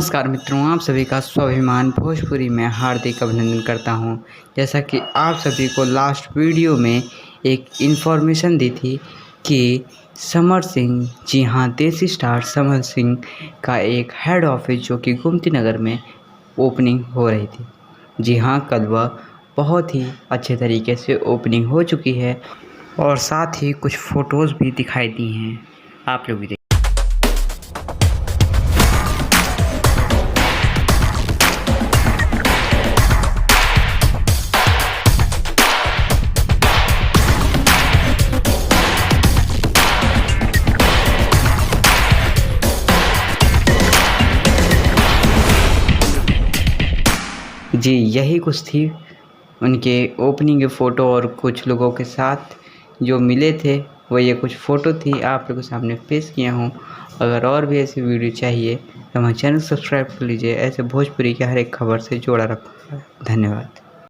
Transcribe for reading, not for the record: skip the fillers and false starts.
नमस्कार मित्रों, आप सभी का स्वाभिमान भोजपुरी में हार्दिक अभिनंदन करता हूं। जैसा कि आप सभी को लास्ट वीडियो में एक इन्फॉर्मेशन दी थी कि समर सिंह, जी हां, देसी स्टार समर सिंह का एक हेड ऑफिस जो कि गोमती नगर में ओपनिंग हो रही थी। जी हां, कल वह बहुत ही अच्छे तरीके से ओपनिंग हो चुकी है और साथ ही कुछ फ़ोटोज़ भी दिखाई दी हैं। आप लोग भी देखिए। जी, यही कुछ थी उनके ओपनिंग के फ़ोटो और कुछ लोगों के साथ जो मिले थे, वो ये कुछ फ़ोटो थी, आप लोगों के सामने पेश किया हूँ। अगर और भी ऐसी वीडियो चाहिए तो हमारे चैनल सब्सक्राइब कर लीजिए। ऐसे भोजपुरी की हर एक खबर से जोड़ा रखूँगा। धन्यवाद।